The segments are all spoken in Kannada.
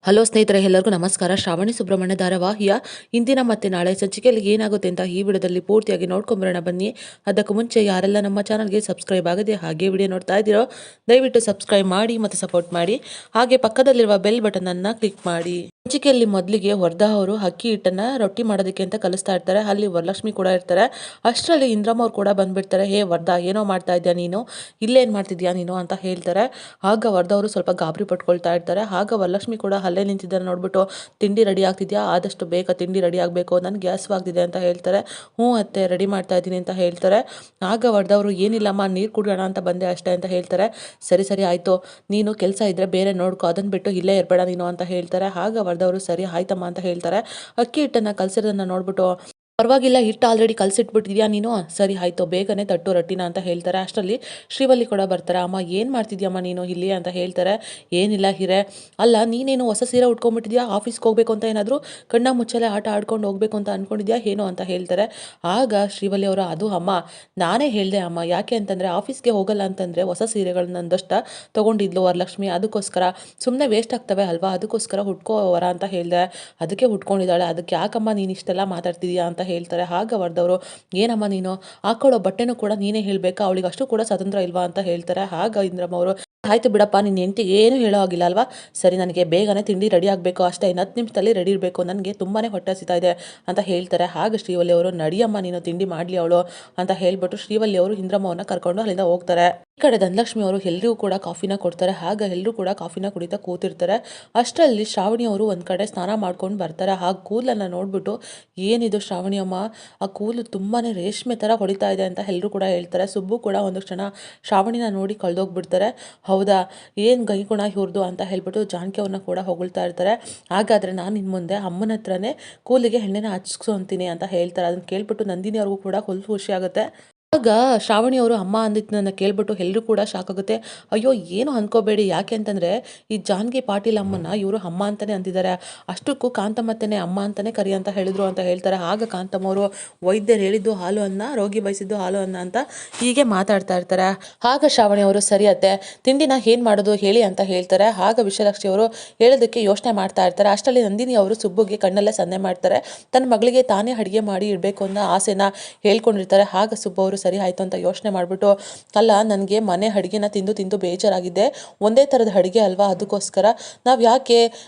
ಹಲೋ ಸ್ನೇಹಿತರೆ, ಎಲ್ಲರಿಗೂ ನಮಸ್ಕಾರ. ಶ್ರಾವಣಿ ಸುಬ್ರಹ್ಮಣ್ಯ ಧಾರಾವಾಹಿಯ ಇಂದಿನ ಮತ್ತು ನಾಳೆ ಸಂಚಿಕೆಯಲ್ಲಿ ಏನಾಗುತ್ತೆ ಅಂತ ಈ ವಿಡಿಯೋದಲ್ಲಿ ಪೂರ್ತಿಯಾಗಿ ನೋಡ್ಕೊಂಬರೋಣ ಬನ್ನಿ. ಅದಕ್ಕೂ ಮುಂಚೆ ಯಾರೆಲ್ಲ ನಮ್ಮ ಚಾನಲ್ಗೆ ಸಬ್ಸ್ಕ್ರೈಬ್ ಆಗದೆ ಹಾಗೆ ವಿಡಿಯೋ ನೋಡ್ತಾ ಇದ್ದೀರೋ ದಯವಿಟ್ಟು ಸಬ್ಸ್ಕ್ರೈಬ್ ಮಾಡಿ ಮತ್ತು ಸಪೋರ್ಟ್ ಮಾಡಿ. ಹಾಗೆ ಪಕ್ಕದಲ್ಲಿರುವ ಬೆಲ್ ಬಟನ್ ಅನ್ನು ಕ್ಲಿಕ್ ಮಾಡಿ. ಸಂಚಿಕೆಯಲ್ಲಿ ಮೊದಲಿಗೆ ವರ್ಧಾ ಅವರು ಅಕ್ಕಿ ಹಿಟ್ಟನ್ನ ರೊಟ್ಟಿ ಮಾಡೋದಕ್ಕೆ ಅಂತ ಕಲಿಸ್ತಾ ಇರ್ತಾರೆ. ಅಲ್ಲಿ ವರಲಕ್ಷ್ಮಿ ಕೂಡ ಇರ್ತಾರೆ. ಅಷ್ಟರಲ್ಲಿ ಇಂದ್ರಮ್ಮ ಅವ್ರು ಕೂಡ ಬಂದ್ಬಿಡ್ತಾರೆ. ಹೇ ವರ್ಧಾ, ಏನೋ ಮಾಡ್ತಾ ಇದ್ಯಾ ನೀನು, ಇಲ್ಲೇನು ಮಾಡ್ತಿದ್ಯಾ ನೀನು ಅಂತ ಹೇಳ್ತಾರೆ. ಆಗ ವರ್ಧಾ ಅವರು ಸ್ವಲ್ಪ ಗಾಬರಿ ಪಟ್ಕೊಳ್ತಾ ಇರ್ತಾರೆ. ಆಗ ವರಲಕ್ಷ್ಮಿ ಕೂಡ ಅಲ್ಲೇ ನಿಂತಿದ್ದಾರೆ ನೋಡ್ಬಿಟ್ಟು, ತಿಂಡಿ ರೆಡಿ ಆಗ್ತಿದ್ಯಾ, ಆದಷ್ಟು ಬೇಗ ತಿಂಡಿ ರೆಡಿ ಆಗಬೇಕು, ನನಗೆ ಗ್ಯಾಸ್ವಾಗ್ತಿದೆ ಅಂತ ಹೇಳ್ತಾರೆ. ಹ್ಞೂ ಅತ್ತೆ, ರೆಡಿ ಮಾಡ್ತಾ ಇದ್ದೀನಿ ಅಂತ ಹೇಳ್ತಾರೆ. ಆಗ ವರ್ಧಾ ಅವರು ಏನಿಲ್ಲಮ್ಮ, ನೀರು ಕುಡಿಯೋಣ ಅಂತ ಬಂದೆ ಅಷ್ಟೇ ಅಂತ ಹೇಳ್ತಾರೆ. ಸರಿ ಸರಿ ಆಯಿತು, ನೀನು ಕೆಲಸ ಇದ್ದರೆ ಬೇರೆ ನೋಡ್ಕೊ, ಅದನ್ನು ಬಿಟ್ಟು ಇಲ್ಲೇ ಇರಬೇಡ ನೀನು ಅಂತ ಹೇಳ್ತಾರೆ. ಆಗ ವರ್ಧಾ ಸರಿ ಆಯ್ತಮ್ಮ ಅಂತ ಹೇಳ್ತಾರೆ. ಅಕ್ಕಿ ಹಿಟ್ಟನ್ನು ಕಲಸಿರೋದನ್ನ ನೋಡ್ಬಿಟ್ಟು, ಪರವಾಗಿಲ್ಲ, ಹಿಟ್ಟು ಆಲ್ರೆಡಿ ಕಲಸಿಟ್ಬಿಟ್ಟಿದ್ಯಾ ನೀನು, ಸರಿ ಆಯಿತು, ಬೇಗನೆ ತಟ್ಟು ರೊಟ್ಟಿನ ಅಂತ ಹೇಳ್ತಾರೆ. ಅಷ್ಟರಲ್ಲಿ ಶ್ರೀವಲ್ಲಿ ಕೂಡ ಬರ್ತಾರೆ. ಅಮ್ಮ, ಏನು ಮಾಡ್ತಿದ್ಯಮ್ಮ ನೀನು ಇಲ್ಲಿ ಅಂತ ಹೇಳ್ತಾರೆ. ಏನಿಲ್ಲ ಹಿರೇ, ಅಲ್ಲ ನೀನೇನು ಹೊಸ ಸೀರೆ ಉಟ್ಕೊಂಡ್ಬಿಟ್ಟಿದ್ಯಾ, ಆಫೀಸ್ಗೆ ಹೋಗ್ಬೇಕು ಅಂತ ಏನಾದರೂ ಕಣ್ಣ ಮುಚ್ಚಲೆ ಆಟ ಆಡ್ಕೊಂಡು ಹೋಗ್ಬೇಕು ಅಂತ ಅಂದ್ಕೊಂಡಿದ್ಯಾ ಏನೋ ಅಂತ ಹೇಳ್ತಾರೆ. ಆಗ ಶ್ರೀವಲ್ಲಿ ಅವರು, ಅದು ಅಮ್ಮ, ನಾನೇ ಹೇಳಿದೆ ಅಮ್ಮ, ಯಾಕೆ ಅಂತಂದರೆ ಆಫೀಸ್ಗೆ ಹೋಗಲ್ಲ ಅಂತಂದರೆ ಹೊಸ ಸೀರೆಗಳನ್ನ ಒಂದಷ್ಟ ತೊಗೊಂಡಿದ್ಲು ವರಲಕ್ಷ್ಮಿ, ಅದಕ್ಕೋಸ್ಕರ ಸುಮ್ಮನೆ ವೇಸ್ಟ್ ಆಗ್ತವೆ ಅಲ್ವಾ, ಅದಕ್ಕೋಸ್ಕರ ಹುಟ್ಕೋವರ ಅಂತ ಹೇಳಿದೆ, ಅದಕ್ಕೆ ಹುಟ್ಕೊಂಡಿದ್ದಾಳೆ, ಅದಕ್ಕೆ ಯಾಕಮ್ಮ ನೀನು ಇಷ್ಟೆಲ್ಲ ಮಾತಾಡ್ತಿದೀಯಾ ಅಂತ ಹೇಳ್ತಾರೆ. ಆಗ ವರ್ದವರು, ಏನಮ್ಮ ನೀನು ಹಾಕೊಳ್ಳೋ ಬಟ್ಟೆನೂ ಕೂಡ ನೀನೇ ಹೇಳಬೇಕಾ, ಅವಳಿಗೆ ಅಷ್ಟು ಕೂಡ ಸ್ವತಂತ್ರ ಇಲ್ವಾ ಅಂತ ಹೇಳ್ತಾರೆ. ಆಗ ಇಂದ್ರಮ್ಮ ಅವರು, ಆಯ್ತು ಬಿಡಪ್ಪ, ನಿನ್ನ ಹೆಂಡತಿಗೆ ಏನು ಹೇಳೋ ಆಗಿಲ್ಲ ಅಲ್ವಾ, ಸರಿ, ನನಗೆ ಬೇಗನೆ ತಿಂಡಿ ರೆಡಿ ಆಗಬೇಕು ಅಷ್ಟೇ, 10 ನಿಮಿಷದಲ್ಲಿ ರೆಡಿ ಇರಬೇಕು, ನನಗೆ ತುಂಬಾ ಹೊಟ್ಟೆ ಹಸಿತಾ ಇದೆ ಅಂತ ಹೇಳ್ತಾರೆ. ಆಗ ಶ್ರೀವಲ್ಲಿ ಅವರು, ನಡಿಯಮ್ಮ ನೀನು ತಿಂಡಿ ಮಾಡಲಿ ಅವಳು ಅಂತ ಹೇಳ್ಬಿಟ್ಟು ಶ್ರೀವಲ್ಲಿ ಅವರು ಇಂದ್ರಮ್ಮವನ್ನ ಕರ್ಕೊಂಡು ಅಲ್ಲಿಂದ ಹೋಗ್ತಾರೆ. ಈ ಕಡೆ ಧನಲಕ್ಷ್ಮಿ ಅವರು ಎಲ್ರಿಗೂ ಕೂಡ ಕಾಫಿನ ಕೊಡ್ತಾರೆ. ಆಗ ಎಲ್ಲರೂ ಕೂಡ ಕಾಫಿನ ಕುಡಿತಾ ಕೂತಿರ್ತಾರೆ. ಅಷ್ಟರಲ್ಲಿ ಶ್ರಾವಣಿ ಅವರು ಒಂದು ಕಡೆ ಸ್ನಾನ ಮಾಡ್ಕೊಂಡು ಬರ್ತಾರೆ. ಆ ಕೂದಲನ್ನು ನೋಡ್ಬಿಟ್ಟು, ಏನಿದು ಶ್ರಾವಣಿ ಅಮ್ಮ, ಆ ಕೂದಲು ತುಂಬಾ ರೇಷ್ಮೆ ಥರ ಹೊಡಿತಾ ಇದೆ ಅಂತ ಎಲ್ಲರೂ ಕೂಡ ಹೇಳ್ತಾರೆ. ಸುಬ್ಬು ಕೂಡ ಒಂದು ಕ್ಷಣ ಶ್ರಾವಣಿನ ನೋಡಿ ಕಳೆದೋಗ್ಬಿಡ್ತಾರೆ. ಹೌದಾ, ಏನು ಗೈಗುಣ ಇವ್ರದ್ದು ಅಂತ ಹೇಳ್ಬಿಟ್ಟು ಜಾನಕಿ ಅವ್ರನ್ನ ಕೂಡ ಹೊಗಳ್ತಾ ಇರ್ತಾರೆ. ಹಾಗಾದರೆ ನಾನು ಇನ್ನು ಮುಂದೆ ಅಮ್ಮನ ಹತ್ರನೇ ಕೂದಲಿಗೆ ಎಣ್ಣೆನ ಹಚ್ಸ್ಕೊಂತೀನಿ ಅಂತ ಹೇಳ್ತಾರೆ. ಅದನ್ನು ಕೇಳ್ಬಿಟ್ಟು ನಂದಿನಿ ಅವ್ರಿಗೂ ಕೂಡ ಖುಷಿ ಆಗುತ್ತೆ. ಆಗ ಶ್ರಾವಣಿ ಅವರು ಅಮ್ಮ ಅಂದಿದ್ದನ್ನ ಕೇಳ್ಬಿಟ್ಟು ಎಲ್ಲರೂ ಕೂಡ ಶಾಕ್ ಆಗುತ್ತೆ. ಅಯ್ಯೋ, ಏನು ಅನ್ಕೋಬೇಡಿ, ಯಾಕೆ ಅಂತಂದರೆ ಈ ಜಾನಕಿ ಪಾಟೀಲ್ ಅಮ್ಮನ ಇವರು ಅಮ್ಮ ಅಂತಲೇ ಅಂತಿದ್ದಾರೆ, ಅಷ್ಟಕ್ಕೂ ಕಾಂತಮ್ಮತ್ತನೇ ಅಮ್ಮ ಅಂತಲೇ ಕರಿ ಅಂತ ಹೇಳಿದ್ರು ಅಂತ ಹೇಳ್ತಾರೆ. ಆಗ ಕಾಂತಮ್ಮ ಅವರು, ವೈದ್ಯರು ಹೇಳಿದ್ದು ಹಾಲು ಅನ್ನ, ರೋಗಿ ಬಯಸಿದ್ದು ಹಾಲು ಅನ್ನ ಅಂತ ಹೀಗೆ ಮಾತಾಡ್ತಾ ಇರ್ತಾರೆ. ಆಗ ಶ್ರಾವಣಿ ಅವರು, ಸರಿ ಅತ್ತೆ, ತಿಂಡಿನ ಏನು ಮಾಡೋದು ಹೇಳಿ ಅಂತ ಹೇಳ್ತಾರೆ. ಆಗ ವಿಶಾಲಾಕ್ಷಿ ಅವರು ಹೇಳೋದಕ್ಕೆ ಯೋಚನೆ ಮಾಡ್ತಾ ಇರ್ತಾರೆ. ಅಷ್ಟರಲ್ಲಿ ನಂದಿನಿ ಅವರು ಸುಬ್ಬುಗೆ ಕಣ್ಣಲ್ಲೇ ಸನ್ನೆ ಮಾಡ್ತಾರೆ. ತನ್ನ ಮಗಳಿಗೆ ತಾನೇ ಅಡುಗೆ ಮಾಡಿ ಇಡಬೇಕು ಅನ್ನೋ ಆಸೆನ ಹೇಳ್ಕೊಂಡಿರ್ತಾರೆ. ಆಗ ಸುಬ್ಬು ಅವರು, ಸರಿ ಆಯಿತು ಅಂತ ಯೋಚನೆ ಮಾಡಿಬಿಟ್ಟು, ಅಲ್ಲ, ನನಗೆ ಮನೆ ಅಡುಗೆನ ತಿಂದು ತಿಂದು ಬೇಜಾರಾಗಿದೆ, ಒಂದೇ ಥರದ ಅಡುಗೆ ಅಲ್ವಾ, ಅದಕ್ಕೋಸ್ಕರ ನಾವು ಯಾಕೆ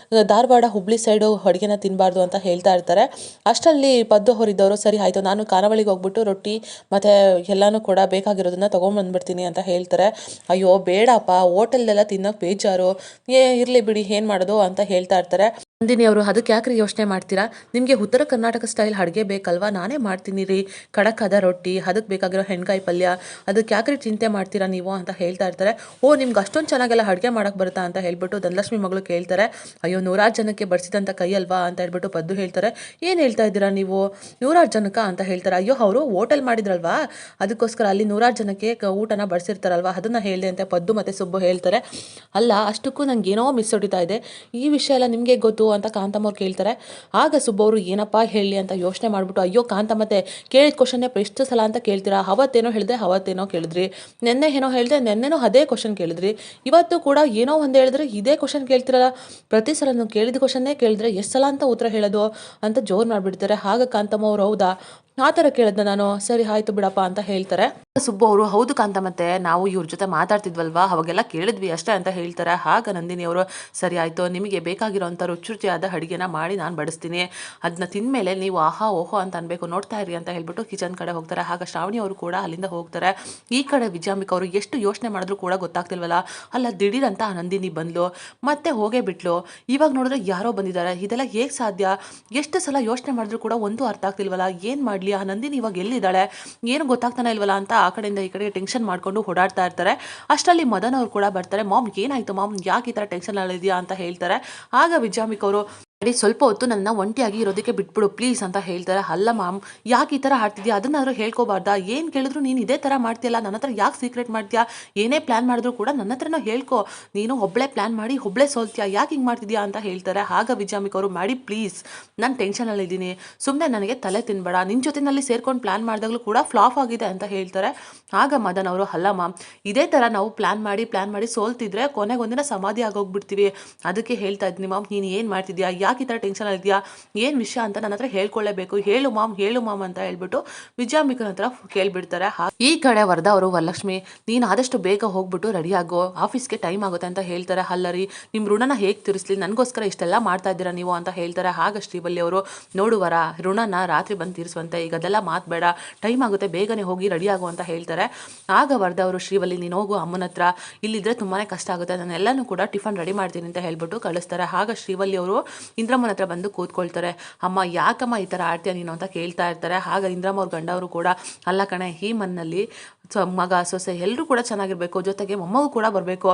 ಧಾರವಾಡ ಹುಬ್ಳಿ ಸೈಡು ಅಡುಗೆನ ತಿನ್ನಬಾರ್ದು ಅಂತ ಹೇಳ್ತಾ ಇರ್ತಾರೆ. ಅಷ್ಟರಲ್ಲಿ ಪದ್ದು ಅವರಿದ್ದವರು, ಸರಿ ಆಯಿತು, ನಾನು ಖಾನಾವಳಿಗೆ ಹೋಗ್ಬಿಟ್ಟು ರೊಟ್ಟಿ ಮತ್ತು ಎಲ್ಲನೂ ಕೂಡ ಬೇಕಾಗಿರೋದನ್ನ ತೊಗೊಂಬಂದ್ಬಿಡ್ತೀನಿ ಅಂತ ಹೇಳ್ತಾರೆ. ಅಯ್ಯೋ ಬೇಡಪ್ಪ, ಹೋಟೆಲ್ದೆಲ್ಲ ತಿನ್ನೋಕೆ ಬೇಜಾರು, ಇರಲಿ ಬಿಡಿ, ಏನು ಮಾಡೋದು ಅಂತ ಹೇಳ್ತಾ ಇರ್ತಾರೆ. ನಂದಿನಿ ಅವರು, ಅದಕ್ಕೆ ಯಾಕ್ರಿ ಯೋಚನೆ ಮಾಡ್ತೀರಾ, ನಿಮಗೆ ಉತ್ತರ ಕರ್ನಾಟಕ ಸ್ಟೈಲ್ ಅಡುಗೆ ಬೇಕಲ್ವಾ, ನಾನೇ ಮಾಡ್ತೀನಿ ರೀ, ಖಡಕ್ಕಾದ ರೊಟ್ಟಿ, ಅದಕ್ಕೆ ಬೇಕಾಗಿರೋ ಹೆಣ್ಕಾಯಿ ಪಲ್ಯ, ಅದಕ್ಕೆ ಯಾಕ್ರಿ ಚಿಂತೆ ಮಾಡ್ತೀರಾ ನೀವು ಅಂತ ಹೇಳ್ತಾ ಇರ್ತಾರೆ. ಓ, ನಿಮ್ಗೆ ಅಷ್ಟೊಂದು ಚೆನ್ನಾಗೆಲ್ಲ ಅಡುಗೆ ಮಾಡೋಕ್ಕೆ ಬರುತ್ತಾ ಅಂತ ಹೇಳ್ಬಿಟ್ಟು ಧನಲಕ್ಷ್ಮಿ ಮಗಳು ಕೇಳ್ತಾರೆ. ಅಯ್ಯೋ, 100 ಜನಕ್ಕೆ ಬಡಿಸಿದಂಥ ಕೈ ಅಲ್ವಾ ಅಂತ ಹೇಳ್ಬಿಟ್ಟು ಪದ್ದು ಹೇಳ್ತಾರೆ. ಏನು ಹೇಳ್ತಾ ಇದ್ದೀರಾ ನೀವು, 100 ಜನಕ್ಕೆ ಅಂತ ಹೇಳ್ತಾರೆ. ಅಯ್ಯೋ, ಅವರು ಹೋಟೆಲ್ ಮಾಡಿದ್ರಲ್ವಾ, ಅದಕ್ಕೋಸ್ಕರ ಅಲ್ಲಿ 100 ಜನಕ್ಕೆ ಊಟನ ಬಡಿಸಿರ್ತಾರಲ್ವಾ, ಅದನ್ನು ಹೇಳಿದೆ ಅಂತ ಪದ್ದು ಮತ್ತು ಸುಬ್ಬು ಹೇಳ್ತಾರೆ. ಅಲ್ಲ, ಅಷ್ಟಕ್ಕೂ ನಂಗೆ ಏನೋ ಮಿಸ್ ಹೊಡಿತಾ ಇದೆ, ಈ ವಿಷಯ ಎಲ್ಲ ನಿಮಗೆ ಗೊತ್ತು ಅಂತ ಕಾಂತಮ್ಮ ಅವ್ರು ಕೇಳ್ತಾರೆ. ಆಗ ಸುಬ್ಬು ಅವರು, ಏನಪ್ಪ ಹೇಳಿ ಅಂತ ಯೋಚನೆ ಮಾಡಿಬಿಟ್ಟು, ಅಯ್ಯೋ ಕಾಂತಮ್ಮತ್ತೆ, ಕೇಳಿದ ಕ್ವಶನ್ನೇ ಎಷ್ಟು ಸಲ ಅಂತ ಕೇಳ್ತೀರಾ, ಅವತ್ತೇನೋ ಹೇಳಿದೆ ಅವತ್ತೇನೋ ಕೇಳಿದ್ರಿ, ನೆನ್ನೆ ಏನೋ ಹೇಳಿದೆ ನೆನ್ನೆನೋ ಅದೇ ಕ್ವಶನ್ ಕೇಳಿದ್ರಿ, ಇವತ್ತು ಕೂಡ ಏನೋ ಒಂದು ಹೇಳಿದ್ರೆ ಇದೇ ಕ್ವಶನ್ ಕೇಳ್ತಿರಲ್ಲ, ಪ್ರತಿ ಸಲ ನೀವು ಕೇಳಿದ ಕ್ವಶನ್ನೇ ಕೇಳಿದ್ರೆ ಎಷ್ಟು ಸಲ ಅಂತ ಉತ್ತರ ಹೇಳೋದು ಅಂತ ಜೋರು ಮಾಡಿಬಿಡ್ತಾರೆ. ಆಗ ಕಾಂತಮ್ಮ ಅವರು, ಹೌದಾ, ಆ ಥರ ಕೇಳಿದ್ನ ನಾನು, ಸರಿ ಆಯಿತು ಬಿಡಪ್ಪ ಅಂತ ಹೇಳ್ತಾರೆ. ಸುಬ್ಬು ಅವರು, ಹೌದು ಕಾಂತಮ್ಮತ್ತೆ, ನಾವು ಇವ್ರ ಜೊತೆ ಮಾತಾಡ್ತಿದ್ವಲ್ವಾ, ಅವಾಗೆಲ್ಲ ಕೇಳಿದ್ವಿ ಅಷ್ಟೇ ಅಂತ ಹೇಳ್ತಾರೆ. ಆಗ ನಂದಿನಿ ಅವರು, ಸರಿ ಆಯಿತು, ನಿಮಗೆ ಬೇಕಾಗಿರೋಂಥ ರುಚಿಯಾದ ಅಡುಗೆನ ಮಾಡಿ ನಾನು ಬಡಿಸ್ತೀನಿ, ಅದನ್ನ ತಿಂದಮೇಲೆ ನೀವು ಆಹಾ ಓಹೋ ಅಂತ ಅನ್ಬೇಕು, ನೋಡ್ತಾ ಇರಿ ಅಂತ ಹೇಳ್ಬಿಟ್ಟು ಕಿಚನ್ ಕಡೆ ಹೋಗ್ತಾರೆ. ಆಗ ಶ್ರಾವಣಿ ಅವರು ಕೂಡ ಅಲ್ಲಿಂದ ಹೋಗ್ತಾರೆ. ಈ ಕಡೆ ವಿಜಯಾಂಬಿಕಾ ಅವರು ಎಷ್ಟು ಯೋಚನೆ ಮಾಡಿದ್ರು ಕೂಡ ಗೊತ್ತಾಗ್ತಿಲ್ವಲ್ಲ, ಅಲ್ಲ ದಿಢೀರ್ ಅಂತ ನಂದಿನಿ ಬಂದ್ಲು, ಮತ್ತೆ ಹೋಗೇ ಬಿಟ್ಲು, ಇವಾಗ ನೋಡಿದ್ರೆ ಯಾರೋ ಬಂದಿದ್ದಾರೆ, ಇದೆಲ್ಲ ಹೇಗೆ ಸಾಧ್ಯ, ಎಷ್ಟು ಸಲ ಯೋಚನೆ ಮಾಡಿದ್ರು ಕೂಡ ಒಂದು ಅರ್ಥ ಆಗ್ತಿಲ್ವಲ್ಲ, ಏನು ಮಾಡಲಿ, ಆ ನಂದಿನಿ ಇವಾಗ ಎಲ್ಲಿದ್ದಾಳೆ, ಏನು ಗೊತ್ತಾಗ್ತಾನೆ ಇಲ್ವಲ್ಲ ಅಂತ ಆ ಕಡೆಯಿಂದ ಈ ಕಡೆ ಟೆನ್ಷನ್ ಮಾಡ್ಕೊಂಡು ಓಡಾಡ್ತಾ ಇರ್ತಾರೆ. ಅಷ್ಟರಲ್ಲಿ ಮದನ್ ಅವರು ಕೂಡ ಬರ್ತಾರೆ. ಮಾಮ್, ಏನಾಯ್ತು ಮಾಮ್, ಯಾಕೆ ಈ ಥರ ಟೆನ್ಷನ್ ಅಲ್ಲಿದೆಯಾ ಅಂತ ಹೇಳ್ತಾರೆ. ಆಗ ವಿಜಯಾಂಬಿಕಾ ಅವರು, ಡ್ಯಾಡಿ ಸ್ವಲ್ಪ ಹೊತ್ತು ನನ್ನ ಒಂಟಿಯಾಗಿ ಇರೋದಕ್ಕೆ ಬಿಟ್ಬಿಡು ಪ್ಲೀಸ್ ಅಂತ ಹೇಳ್ತಾರೆ. ಅಲ್ಲ ಮ್ಯಾಮ್, ಯಾಕೆ ಈ ಥರ ಆಡ್ತಿದ್ಯಾ? ಅದನ್ನಾದ್ರೂ ಹೇಳ್ಕೋಬಾರ್ದಾ? ಏನು ಕೇಳಿದ್ರು ನೀನು ಇದೇ ಥರ ಮಾಡ್ತೀಯಲ್ಲ, ನನ್ನ ಹತ್ರ ಯಾಕೆ ಸೀಕ್ರೆಟ್ ಮಾಡ್ತೀಯಾ? ಏನೇ ಪ್ಲ್ಯಾನ್ ಮಾಡಿದ್ರು ಕೂಡ ನನ್ನ ಹತ್ರನೂ ಹೇಳ್ಕೊ. ನೀನು ಒಬ್ಬಳೇ ಪ್ಲ್ಯಾನ್ ಮಾಡಿ ಒಬ್ಬಳೇ ಸೋಲ್ತೀಯಾ, ಯಾಕೆ ಹಿಂಗೆ ಮಾಡ್ತಿದ್ಯಾ ಅಂತ ಹೇಳ್ತಾರೆ. ಆಗ ವಿಜಾಮಿಕ್ ಅವರು, ಮ್ಯಾಡಿ ಪ್ಲೀಸ್, ನಾನು ಟೆನ್ಷನಲ್ಲಿದ್ದೀನಿ, ಸುಮ್ಮನೆ ನನಗೆ ತಲೆ ತಿನ್ಬೇಡ, ನಿನ್ನ ಜೊತೆನಲ್ಲಿ ಸೇರ್ಕೊಂಡು ಪ್ಲ್ಯಾನ್ ಮಾಡಿದಾಗಲೂ ಕೂಡ ಫ್ಲಾಪ್ ಆಗಿದೆ ಅಂತ ಹೇಳ್ತಾರೆ. ಆಗ ಮದನ್ ಅವರು, ಅಲ್ಲ ಮ್ಯಾಮ್, ಇದೇ ಥರ ನಾವು ಪ್ಲ್ಯಾನ್ ಮಾಡಿ ಸೋಲ್ತಿದ್ರೆ ಕೊನೆಗೊಂದಿನ ಸಮಾಧಿ ಆಗೋಗ್ಬಿಡ್ತೀವಿ. ಅದಕ್ಕೆ ಹೇಳ್ತಾ ಇದ್ದೀನಿ ಮ್ಯಾಮ್, ನೀನು ಏನು ಮಾಡ್ತಿದ್ಯಾ, ಯಾಕೆ ಈ ಥರ ಟೆನ್ಷನ್ ಆಗಿದೆಯಾ, ಏನು ವಿಷಯ ಅಂತ ನನ್ನ ಹತ್ರ ಹೇಳ್ಕೊಳ್ಳೇಬೇಕು, ಹೇಳು ಮಾಮ್ ಅಂತ ಹೇಳ್ಬಿಟ್ಟು ವಿಜಯಾಂಬಿಕನ ಹತ್ರ ಕೇಳ್ಬಿಡ್ತಾರೆ. ಈ ಕಡೆ ವರದಾ ಅವರು, ವರಲಕ್ಷ್ಮಿ, ನೀನು ಆದಷ್ಟು ಬೇಗ ಹೋಗ್ಬಿಟ್ಟು ರೆಡಿ ಆಗೋ, ಆಫೀಸ್ಗೆ ಟೈಮ್ ಆಗುತ್ತೆ ಅಂತ ಹೇಳ್ತಾರೆ. ಅಲ್ಲರಿ, ನಿಮ್ಮ ಋಣನ ಹೇಗೆ ತೀರಿಸ್ಲಿ, ನನಗೋಸ್ಕರ ಇಷ್ಟೆಲ್ಲ ಮಾಡ್ತಾ ಇದ್ದೀರಾ ನೀವು ಅಂತ ಹೇಳ್ತಾರೆ. ಆಗ ಶ್ರೀವಲ್ಲಿ ಅವರು, ನೋಡುವರ ಋಣನ ರಾತ್ರಿ ಬಂದು ತೀರಿಸುವಂತೆ, ಈಗ ಅದೆಲ್ಲ ಮಾತಬೇಡ, ಟೈಮ್ ಆಗುತ್ತೆ, ಬೇಗನೆ ಹೋಗಿ ರೆಡಿ ಆಗು ಅಂತ ಹೇಳ್ತಾರೆ. ಆಗ ವರದಾ ಅವರು, ಶ್ರೀವಲ್ಲಿ ನೀನು ಹೋಗು ಅಮ್ಮನ ಹತ್ರ, ಇಲ್ಲಿದ್ರೆ ತುಂಬಾ ಕಷ್ಟ ಆಗುತ್ತೆ, ನಾನು ಎಲ್ಲನೂ ಕೂಡ ಟಿಫನ್ ರೆಡಿ ಮಾಡ್ತೀನಿ ಅಂತ ಹೇಳ್ಬಿಟ್ಟು ಕಳಿಸ್ತಾರೆ. ಆಗ ಶ್ರೀವಲ್ಲಿ ಅವರು ಇಂದ್ರಮ್ಮನ ಹತ್ರ ಬಂದು ಕೂತ್ಕೊಳ್ತಾರೆ. ಅಮ್ಮ, ಯಾಕಮ್ಮ ಈ ಥರ ಆಡ್ತೀಯ ನೀನು ಅಂತ ಕೇಳ್ತಾ ಇರ್ತಾರೆ. ಆಗ ಇಂದ್ರಮ್ಮ ಅವ್ರ ಗಂಡವರು ಕೂಡ, ಅಲ್ಲ ಕಣೆ, ಈ ಮನ್ನಲ್ಲಿ ಮಗ ಸೊಸೆ ಎಲ್ಲರೂ ಕೂಡ ಚೆನ್ನಾಗಿರ್ಬೇಕು, ಜೊತೆಗೆ ಮೊಮ್ಮಗು ಕೂಡ ಬರಬೇಕು,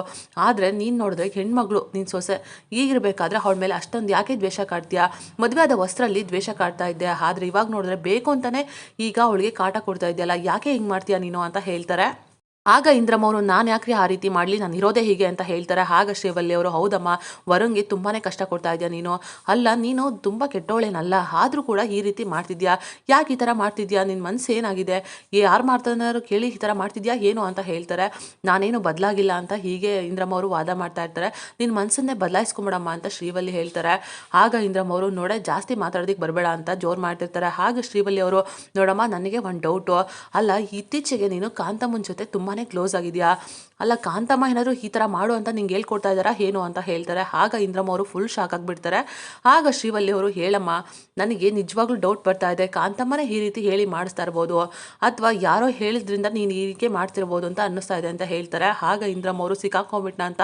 ಆದರೆ ನೀನು ನೋಡಿದ್ರೆ ಹೆಣ್ಮಗಳು, ನೀನು ಸೊಸೆ ಈಗಿರಬೇಕಾದ್ರೆ ಅವಳ ಮೇಲೆ ಅಷ್ಟೊಂದು ಯಾಕೆ ದ್ವೇಷ ಕಾಡ್ತೀಯಾ? ಮದುವೆ ಆದ ವಸ್ತ್ರಲ್ಲಿ ದ್ವೇಷ ಕಾಡ್ತಾ ಇದ್ದೆ, ಆದರೆ ಇವಾಗ ನೋಡಿದ್ರೆ ಬೇಕು ಅಂತಲೇ ಈಗ ಅವಳಿಗೆ ಕಾಟ ಕೊಡ್ತಾ ಇದೆಯಲ್ಲ, ಯಾಕೆ ಹಿಂಗೆ ಮಾಡ್ತೀಯಾ ನೀನು ಅಂತ ಹೇಳ್ತಾರೆ. ಆಗ ಇಂದ್ರಮ್ಮ ಅವರು, ನಾನು ಯಾಕ್ರಿ ಆ ರೀತಿ ಮಾಡಲಿ, ನಾನು ಇರೋದೇ ಹೀಗೆ ಅಂತ ಹೇಳ್ತಾರೆ. ಆಗ ಶ್ರೀವಲ್ಲಿ ಅವರು, ಹೌದಮ್ಮ, ವರುಣ್ಗೆ ತುಂಬಾ ಕಷ್ಟ ಕೊಡ್ತಾ ಇದೆಯಾ ನೀನು, ಅಲ್ಲ ನೀನು ತುಂಬ ಕೆಟ್ಟವಳೇನಲ್ಲ, ಆದರೂ ಕೂಡ ಈ ರೀತಿ ಮಾಡ್ತಿದ್ಯಾ, ಯಾಕೆ ಈ ಥರ ಮಾಡ್ತಿದ್ಯಾ, ನಿನ್ನ ಮನಸ್ಸು ಏನಾಗಿದೆ, ಯಾರು ಮಾಡ್ತಾರು ಕೇಳಿ ಈ ಥರ ಮಾಡ್ತಿದ್ಯಾ ಏನು ಅಂತ ಹೇಳ್ತಾರೆ. ನಾನೇನು ಬದಲಾಗಿಲ್ಲ ಅಂತ ಹೀಗೆ ಇಂದ್ರಮ್ಮ ಅವರು ವಾದ ಮಾಡ್ತಾ ಇರ್ತಾರೆ. ನಿನ್ನ ಮನಸ್ಸನ್ನೇ ಬದಲಾಯಿಸ್ಕೊಂಬಿಡಮ್ಮ ಅಂತ ಶ್ರೀವಲ್ಲಿ ಹೇಳ್ತಾರೆ. ಆಗ ಇಂದ್ರಮ್ಮ ಅವರು, ನೋಡೇ ಜಾಸ್ತಿ ಮಾತಾಡೋದಕ್ಕೆ ಬರಬೇಡ ಅಂತ ಜೋರು ಮಾಡ್ತಿರ್ತಾರೆ. ಆಗ ಶ್ರೀವಲ್ಲಿ ಅವರು, ನೋಡಮ್ಮ, ನನಗೆ ಒಂದು ಡೌಟು, ಅಲ್ಲ ಇತ್ತೀಚೆಗೆ ನೀನು ಕಾಂತಮ್ಮನ ಜೊತೆ ತುಂಬಾ ಕ್ಲೋಸ್ ಆಗಿದೆಯಾ, ಅಲ್ಲ ಕಾಂತಮ್ಮ ಏನಾದರೂ ಈ ಥರ ಮಾಡು ಅಂತ ನಿಂಗೆ ಹೇಳ್ಕೊಡ್ತಾ ಇದ್ದಾರಾ ಏನು ಅಂತ ಹೇಳ್ತಾರೆ. ಆಗ ಇಂದ್ರಮ್ಮ ಅವರು ಫುಲ್ ಶಾಕ್ ಆಗಿಬಿಡ್ತಾರೆ. ಆಗ ಶ್ರೀವಲ್ಲಿ ಅವರು, ಹೇಳಮ್ಮ, ನನಗೆ ನಿಜವಾಗ್ಲೂ ಡೌಟ್ ಬರ್ತಾ ಇದೆ, ಕಾಂತಮ್ಮನೇ ಈ ರೀತಿ ಹೇಳಿ ಮಾಡಿಸ್ತಾ ಇರ್ಬೋದು, ಅಥವಾ ಯಾರೋ ಹೇಳಿದ್ರಿಂದ ನೀನು ಹೀಗೆ ಮಾಡ್ತಿರ್ಬೋದು ಅಂತ ಅನ್ನಿಸ್ತಾ ಇದೆ ಅಂತ ಹೇಳ್ತಾರೆ. ಆಗ ಇಂದ್ರಮ್ಮ ಅವರು, ಸಿಕ್ಕಾಕೊಂಡ್ಬಿಟ್ನ ಅಂತ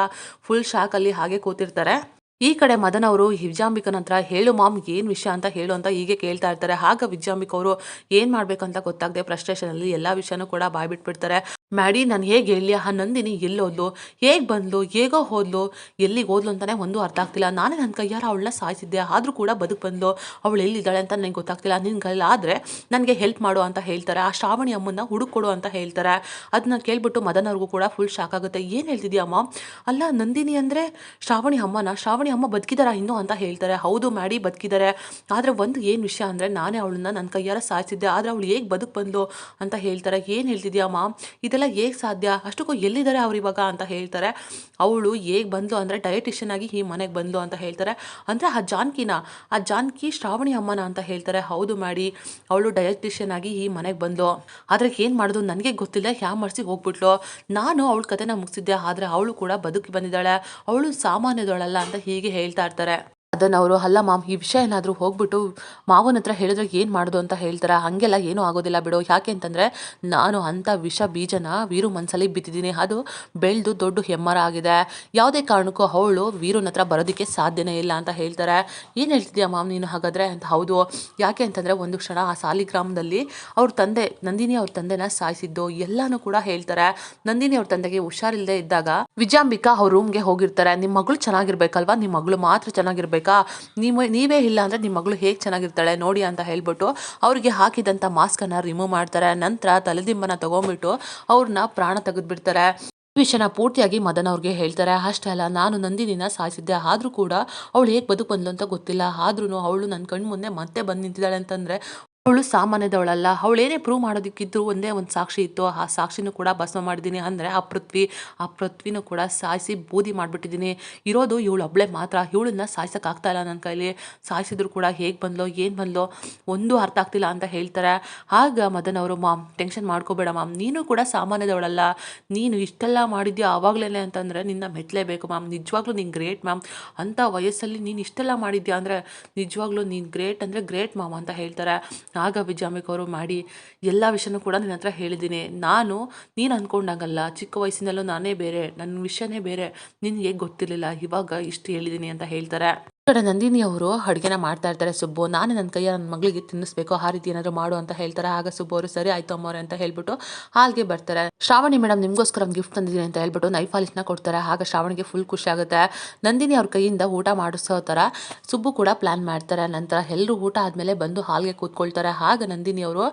ಫುಲ್ ಶಾಕಲ್ಲಿ ಹಾಗೆ ಕೂತಿರ್ತಾರೆ. ಈ ಕಡೆ ಮದನ್ ಅವರು ವಿಜಯಾಂಬಿಕನ ಹತ್ರ, ಹೇಳು ಮಾಮ್, ಏನು ವಿಷಯ ಅಂತ ಹೇಳು ಅಂತ ಹೀಗೆ ಕೇಳ್ತಾ ಇರ್ತಾರೆ. ಆಗ ವಿಜಯಾಂಬಿಕ ಅವರು ಏನು ಮಾಡಬೇಕಂತ ಗೊತ್ತಾಗದೆ ಫ್ರಸ್ಟ್ರೇಷನಲ್ಲಿ ಎಲ್ಲ ವಿಷಯನೂ ಕೂಡ ಬಾಯ್ಬಿಟ್ಬಿಡ್ತಾರೆ. ಮ್ಯಾಡಿ, ನಾನು ಹೇಗೆ ಹೇಳಿ, ಆ ನಂದಿನಿ ಎಲ್ಲೋದ್ಲು, ಹೇಗೆ ಬಂದ್ಲು, ಹೇಗೋ ಹೋದ್ಲು, ಎಲ್ಲಿಗೆ ಹೋದ್ಲು ಅಂತಲೇ ಒಂದು ಅರ್ಥ ಆಗ್ತಿಲ್ಲ, ನಾನೇ ನನ್ನ ಕೈಯಾರ ಅವಳನ್ನ ಸಾಯಿಸಿದ್ದೆ, ಆದರೂ ಕೂಡ ಬದುಕು ಬಂದ್ಲು, ಅವಳು ಎಲ್ಲಿದ್ದಾಳೆ ಅಂತ ನನಗೆ ಗೊತ್ತಾಗ್ತಿಲ್ಲ, ನಿನ್ನ ಆದರೆ ನನಗೆ ಹೆಲ್ಪ್ ಮಾಡು ಅಂತ ಹೇಳ್ತಾರೆ. ಆ ಶ್ರಾವಣಿ ಅಮ್ಮನ್ನ ಹುಡುಕೊಡು ಅಂತ ಹೇಳ್ತಾರೆ. ಅದನ್ನ ಕೇಳ್ಬಿಟ್ಟು ಮದನ್ ಅವ್ರಿಗೂ ಕೂಡ ಫುಲ್ ಶಾಕ್ ಆಗುತ್ತೆ. ಏನು ಹೇಳ್ತಿದ್ಯಾ ಅಮ್ಮ, ಅಲ್ಲ ನಂದಿನಿ ಅಂದರೆ ಶ್ರಾವಣಿ ಅಮ್ಮನ, ಶ್ರಾವಣಿ ಅಮ್ಮ ಬದುಕಿದಾರ ಇನ್ನೂ ಅಂತ ಹೇಳ್ತಾರೆ. ಹೌದು ಮ್ಯಾಡಿ, ಬದುಕಿದ್ದಾರೆ, ಆದರೆ ಒಂದು ಏನು ವಿಷಯ ಅಂದರೆ ನಾನೇ ಅವಳನ್ನ ನನ್ನ ಕೈಯಾರ ಸಾಯಿಸಿದ್ದೆ, ಆದರೆ ಅವಳು ಹೇಗೆ ಬದುಕು ಬಂದ್ಲು ಅಂತ ಹೇಳ್ತಾರೆ. ಏನು ಹೇಳ್ತಿದ್ಯಾ ಅಮ್ಮ, ಇದೆಲ್ಲ ಹೇಗೆ ಸಾಧ್ಯ, ಅಷ್ಟಕ್ಕೂ ಎಲ್ಲಿದ್ದಾರೆ ಅವ್ರು ಇವಾಗ ಅಂತ ಹೇಳ್ತಾರೆ. ಅವಳು ಹೇಗೆ ಬಂದ್ಲು ಅಂದರೆ ಡಯಟಿಷಿಯನ್ ಆಗಿ ಈ ಮನೆಗೆ ಬಂದ್ಲು ಅಂತ ಹೇಳ್ತಾರೆ. ಅಂದರೆ ಆ ಜಾನ್ಕಿ ಶ್ರಾವಣಿ ಅಮ್ಮನ ಅಂತ ಹೇಳ್ತಾರೆ. ಹೌದು ಮ್ಯಾಡಿ, ಅವಳು ಡಯಟಿಷಿಯನ್ ಆಗಿ ಈ ಮನೆಗೆ ಬಂದ್ಲು, ಆದರೆ ಏನು ಮಾಡೋದು ನನಗೆ ಗೊತ್ತಿಲ್ಲ, ಯಾವ ಮರ್ಸಿಗೆ ಹೋಗ್ಬಿಟ್ಲು, ನಾನು ಅವಳ ಕತೆನ ಮುಗಿಸಿದ್ದೆ, ಆದರೆ ಅವಳು ಕೂಡ ಬದುಕಿ ಬಂದಿದ್ದಾಳೆ, ಅವಳು ಸಾಮಾನ್ಯದವಳಲ್ಲ ಅಂತ ಹೀಗೆ ಹೇಳ್ತಾ ಇರ್ತಾರೆ. ಅದನ್ನು ಅವರು, ಅಲ್ಲ ಮಾಮ್, ಈ ವಿಷಯ ಏನಾದರೂ ಹೋಗ್ಬಿಟ್ಟು ಮಾವನ ಹತ್ರ ಹೇಳಿದ್ರೆ ಏನು ಮಾಡೋದು ಅಂತ ಹೇಳ್ತಾರೆ. ಹಾಗೆಲ್ಲ ಏನೂ ಆಗೋದಿಲ್ಲ ಬಿಡು, ಯಾಕೆ ಅಂತಂದರೆ ನಾನು ಅಂಥ ವಿಷ ಬೀಜನ ವೀರು ಮನಸ್ಸಲ್ಲಿ ಬಿತ್ತಿದ್ದೀನಿ, ಅದು ಬೆಳೆದು ದೊಡ್ಡ ಹೆಮ್ಮರ ಆಗಿದೆ, ಯಾವುದೇ ಕಾರಣಕ್ಕೂ ಅವಳು ವೀರುನ ಹತ್ರ ಬರೋದಕ್ಕೆ ಸಾಧ್ಯನೇ ಇಲ್ಲ ಅಂತ ಹೇಳ್ತಾರೆ. ಏನು ಹೇಳ್ತಿದ್ಯಾ ಮಾಮ್ ನೀನು ಹಾಗಾದರೆ ಅಂತ. ಹೌದು, ಯಾಕೆ ಅಂತಂದರೆ ಒಂದು ಕ್ಷಣ ಆ ಸಾಲಿಗ್ರಾಮದಲ್ಲಿ ಅವ್ರ ತಂದೆ, ನಂದಿನಿ ಅವ್ರ ತಂದೆನ ಸಾಯಿಸಿದ್ದು ಎಲ್ಲನೂ ಕೂಡ ಹೇಳ್ತಾರೆ. ನಂದಿನಿ ಅವ್ರ ತಂದೆಗೆ ಹುಷಾರಿಲ್ಲದೆ ಇದ್ದಾಗ ವಿಜಯಾಂಬಿಕಾ ಅವ್ರ ರೂಮ್ಗೆ ಹೋಗಿರ್ತಾರೆ. ನಿಮ್ಮ ಮಗಳು ಚೆನ್ನಾಗಿರ್ಬೇಕಲ್ವಾ, ನಿಮ್ಮ ಮಗಳು ಮಾತ್ರ ಚೆನ್ನಾಗಿರ್ಬೇಕಾ, ನೀವೇ ಇಲ್ಲ ಅಂದರೆ ನಿಮ್ಮ ಮಗಳು ಹೇಗೆ ಚೆನ್ನಾಗಿರ್ತಾಳೆ ನೋಡಿ ಅಂತ ಹೇಳ್ಬಿಟ್ಟು ಅವ್ರಿಗೆ ಹಾಕಿದಂಥ ಮಾಸ್ಕನ್ನು ರಿಮೂವ್ ಮಾಡ್ತಾರೆ. ನಂತರ ತಲೆದಿಂಬನ ತಗೊಂಡ್ಬಿಟ್ಟು ಅವ್ರನ್ನ ಪ್ರಾಣ ತೆಗೆದುಬಿಡ್ತಾರೆ. ಈ ವಿಷಯನ ಪೂರ್ತಿಯಾಗಿ ಮದನ್ ಅವ್ರಿಗೆ ಹೇಳ್ತಾರೆ. ಅಷ್ಟೇ ಅಲ್ಲ, ನಾನು ನಂದಿನಿನ ಸಾಯಿಸಿದ್ದೆ, ಆದರೂ ಕೂಡ ಅವಳು ಹೇಗೆ ಬದುಕು ಬಂದ್ಲು ಅಂತ ಗೊತ್ತಿಲ್ಲ, ಆದ್ರೂ ಅವಳು ನನ್ನ ಕಣ್ಣು ಮುಂದೆ ಮತ್ತೆ ಬಂದು ನಿಂತಿದ್ದಾಳೆ ಅಂತಂದರೆ ಅವಳು ಸಾಮಾನ್ಯದವಳಲ್ಲ. ಅವಳೇನೇ ಪ್ರೂವ್ ಮಾಡೋದಕ್ಕಿದ್ರು ಒಂದೇ ಒಂದು ಸಾಕ್ಷಿ ಇತ್ತು, ಆ ಸಾಕ್ಷಿನೂ ಕೂಡ ಭಸ್ಮ ಮಾಡಿದ್ದೀನಿ, ಅಂದರೆ ಆ ಪೃಥ್ವಿನೂ ಕೂಡ ಸಾಯಿಸಿ ಬೂದಿ ಮಾಡಿಬಿಟ್ಟಿದ್ದೀನಿ. ಇರೋದು ಇವಳು ಒಬ್ಬಳೇ ಮಾತ್ರ, ಇವಳನ್ನ ಸಾಯಿಸೋಕ್ಕಾಗ್ತಾ ಇಲ್ಲ ನನ್ನ ಕೈಲಿ, ಸಾಯಿಸಿದ್ರು ಕೂಡ ಹೇಗೆ ಬಂದ್ಲೋ ಏನು ಬಂದ್ಲೋ ಒಂದು ಅರ್ಥ ಆಗ್ತಿಲ್ಲ ಅಂತ ಹೇಳ್ತಾರೆ. ಆಗ ಮದನ್ ಅವರು, ಮಾಮ್ ಟೆನ್ಷನ್ ಮಾಡ್ಕೋಬೇಡ ಮಾಮ್, ನೀನು ಕೂಡ ಸಾಮಾನ್ಯದವಳಲ್ಲ, ನೀನು ಇಷ್ಟೆಲ್ಲ ಮಾಡಿದ್ಯಾ ಆವಾಗಲೇ ಅಂತಂದರೆ ನಿನ್ನ ಮೆಚ್ಚಲೇಬೇಕು ಮ್ಯಾಮ್, ನಿಜವಾಗ್ಲೂ ನೀನು ಗ್ರೇಟ್ ಮ್ಯಾಮ್, ಅಂಥ ವಯಸ್ಸಲ್ಲಿ ನೀನು ಇಷ್ಟೆಲ್ಲ ಮಾಡಿದ್ಯಾ ಅಂದರೆ ನಿಜವಾಗ್ಲೂ ನೀನು ಗ್ರೇಟ್ ಅಂದರೆ ಗ್ರೇಟ್ ಮ್ಯಾಮ್ ಅಂತ ಹೇಳ್ತಾರೆ. ಆಗ ವಿಜಯಾಂಬಿಕ ಅವರು, ಮಾಡಿ ಎಲ್ಲ ವಿಷಯನೂ ಕೂಡ ನಿನ್ನ ಹತ್ರ ಹೇಳಿದ್ದೀನಿ, ನೀನು ಅಂದ್ಕೊಂಡಾಗಲ್ಲ, ಚಿಕ್ಕ ವಯಸ್ಸಿನಲ್ಲೂ ನಾನೇ ಬೇರೆ, ನನ್ನ ವಿಷಯನೇ ಬೇರೆ, ನಿನಗೆ ಗೊತ್ತಿರಲಿಲ್ಲ, ಇವಾಗ ಇಷ್ಟು ಹೇಳಿದ್ದೀನಿ ಅಂತ ಹೇಳ್ತಾರೆ. ಕಡೆ ನಂದಿನಿ ಅವರು ಅಡುಗೆನ ಮಾಡ್ತಾ ಇರ್ತಾರೆ. ಸುಬ್ಬು, ನಾನು ನನ್ನ ಕೈಯ ನನ್ನ ಮಗಳಿಗೆ ತಿನ್ನಿಸ್ಬೇಕು, ಆ ರೀತಿ ಏನಾದರೂ ಮಾಡು ಅಂತ ಹೇಳ್ತಾರೆ. ಆಗ ಸುಬ್ಬು ಅವರು ಸರಿ ಆಯ್ತು ಅಮ್ಮವ್ರೆ ಅಂತ ಹೇಳ್ಬಿಟ್ಟು ಹಾಲ್ಗೆ ಬರ್ತಾರೆ. ಶ್ರಾವಣಿ ಮೇಡಮ್ ನಿಮಗೋಸ್ಕರ ಒಂದು ಗಿಫ್ಟ್ ತಂದಿದ್ದೀನಿ ಅಂತ ಹೇಳ್ಬಿಟ್ಟು ನೈಫ್ ಪಾಲಿಶ್ನ ಕೊಡ್ತಾರೆ. ಆಗ ಶ್ರಾವಣಿಗೆ ಫುಲ್ ಖುಷಿ ಆಗುತ್ತೆ. ನಂದಿನಿ ಅವ್ರ ಕೈಯಿಂದ ಊಟ ಮಾಡಿಸೋ ಥರ ಸುಬ್ಬು ಕೂಡ ಪ್ಲಾನ್ ಮಾಡ್ತಾರೆ. ನಂತರ ಎಲ್ಲರೂ ಊಟ ಆದಮೇಲೆ ಬಂದು ಹಾಲ್ಗೆ ಕೂತ್ಕೊಳ್ತಾರೆ. ಆಗ ನಂದಿನಿ ಅವರು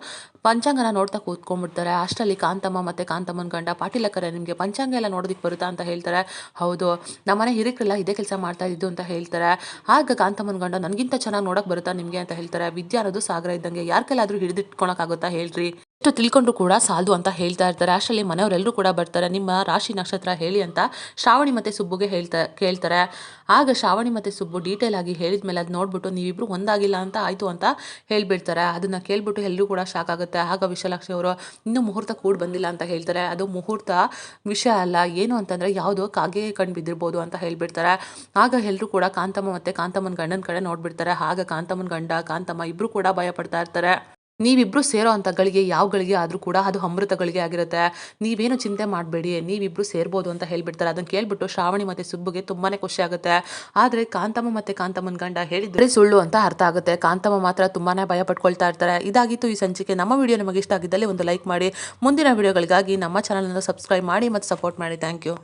ಪಂಚಾಂಗನ ನೋಡ್ತಾ ಕೂತ್ಕೊಂಡ್ಬಿಡ್ತಾರೆ. ಅಷ್ಟರಲ್ಲಿ ಕಾಂತಮ್ಮ ಮತ್ತು ಕಾಂತಮ್ಮನ ಗಂಡ ಪಾಟೀಲಕ್ಕರೆ ನಿಮಗೆ ಪಂಚಾಂಗ ಎಲ್ಲ ನೋಡೋದಕ್ಕೆ ಬರುತ್ತಾ ಅಂತ ಹೇಳ್ತಾರೆ. ಹೌದು, ನಮ್ಮನೆ ಹಿರಿಕರೆಲ್ಲ ಇದೇ ಕೆಲಸ ಮಾಡ್ತಾ ಇದ್ದು ಅಂತ ಹೇಳ್ತಾರೆ. ಆಗ ಕಾಂತಮ್ಮನ ಗಂಡ ನನಗಿಂತ ಚೆನ್ನಾಗಿ ನೋಡೋಕೆ ಬರುತ್ತಾ ನಿಮಗೆ ಅಂತ ಹೇಳ್ತಾರೆ. ವಿದ್ಯೆ ಅನ್ನೋದು ಸಾಗರ ಇದ್ದಂಗೆ, ಯಾರ ಕೈಲಾದರೂ ಹಿಡಿದಿಟ್ಕೊಳಕ್ಕಾಗುತ್ತಾ ಹೇಳ್ರಿ, ಎಷ್ಟು ತಿಳ್ಕೊಂಡ್ರು ಕೂಡ ಸಾಲದು ಅಂತ ಹೇಳ್ತಾ ಇರ್ತಾರೆ. ಅಷ್ಟರಲ್ಲಿ ಮನೆಯವರೆಲ್ಲರೂ ಕೂಡ ಬರ್ತಾರೆ. ನಿಮ್ಮ ರಾಶಿ ನಕ್ಷತ್ರ ಹೇಳಿ ಅಂತ ಶ್ರಾವಣಿ ಮತ್ತು ಸುಬ್ಬುಗೆ ಕೇಳ್ತಾರೆ. ಆಗ ಶ್ರಾವಣಿ ಮತ್ತು ಸುಬ್ಬು ಡೀಟೇಲ್ ಆಗಿ ಹೇಳಿದ ಮೇಲೆ ಅದು ನೋಡ್ಬಿಟ್ಟು ನೀವಿಬ್ರು ಒಂದಾಗಿಲ್ಲ ಅಂತ ಆಯಿತು ಅಂತ ಹೇಳ್ಬಿಡ್ತಾರೆ. ಅದನ್ನು ಕೇಳ್ಬಿಟ್ಟು ಎಲ್ಲರೂ ಕೂಡ ಶಾಕ್ ಆಗುತ್ತೆ. ಆಗ ವಿಶಾಲಾಕ್ಷಿ ಅವರು ಇನ್ನೂ ಮುಹೂರ್ತ ಕೂಡ ಬಂದಿಲ್ಲ ಅಂತ ಹೇಳ್ತಾರೆ. ಅದು ಮುಹೂರ್ತ ವಿಷಯ ಅಲ್ಲ, ಏನು ಅಂತಂದರೆ ಯಾವುದೋ ಕಾಗೆ ಕಣ್ಣು ಬಿದ್ದಿರ್ಬೋದು ಅಂತ ಹೇಳ್ಬಿಡ್ತಾರೆ. ಆಗ ಎಲ್ಲರೂ ಕೂಡ ಕಾಂತಮ್ಮ ಮತ್ತು ಕಾಂತಮ್ಮನ ಗಂಡನ ಕಡೆ ನೋಡ್ಬಿಡ್ತಾರೆ. ಆಗ ಕಾಂತಮ್ಮನ ಗಂಡ ಕಾಂತಮ್ಮ ಇಬ್ಬರು ಕೂಡ ಭಯ ಪಡ್ತಾ ಇರ್ತಾರೆ. ನೀವಿಬ್ರು ಸೇರೋ ಅಂಥ ಗಳಿಗೆ ಯಾವ ಗಳಿಗೆ ಆದರೂ ಕೂಡ ಅದು ಅಮೃತಗಳಿಗೆ ಆಗಿರುತ್ತೆ, ನೀವೇನು ಚಿಂತೆ ಮಾಡಬೇಡಿ, ನೀವಿಬ್ರು ಸೇರ್ಬೋದು ಅಂತ ಹೇಳ್ಬಿಡ್ತಾರೆ. ಅದನ್ನು ಕೇಳ್ಬಿಟ್ಟು ಶ್ರಾವಣಿ ಮತ್ತು ಸುಬ್ಬುಗೆ ತುಂಬಾ ಖುಷಿ ಆಗುತ್ತೆ. ಆದರೆ ಕಾಂತಮ್ಮ ಮತ್ತು ಕಾಂತಮ್ಮನ ಗಂಡ ಹೇಳಿದ್ರೆ ಸುಳ್ಳು ಅಂತ ಅರ್ಥ ಆಗುತ್ತೆ. ಕಾಂತಮ್ಮ ಮಾತ್ರ ತುಂಬಾ ಭಯ ಪಡ್ಕೊಳ್ತಾ ಇರ್ತಾರೆ. ಇದಾಗಿತ್ತು ಈ ಸಂಚಿಕೆ. ನಮ್ಮ ವಿಡಿಯೋ ನಿಮಗೆ ಇಷ್ಟ ಆಗಿದ್ದಲ್ಲಿ ಒಂದು ಲೈಕ್ ಮಾಡಿ. ಮುಂದಿನ ವಿಡಿಯೋಗಳಿಗಾಗಿ ನಮ್ಮ ಚಾನಲನ್ನು ಸಬ್ಸ್ಕ್ರೈಬ್ ಮಾಡಿ ಮತ್ತು ಸಪೋರ್ಟ್ ಮಾಡಿ. Thank you.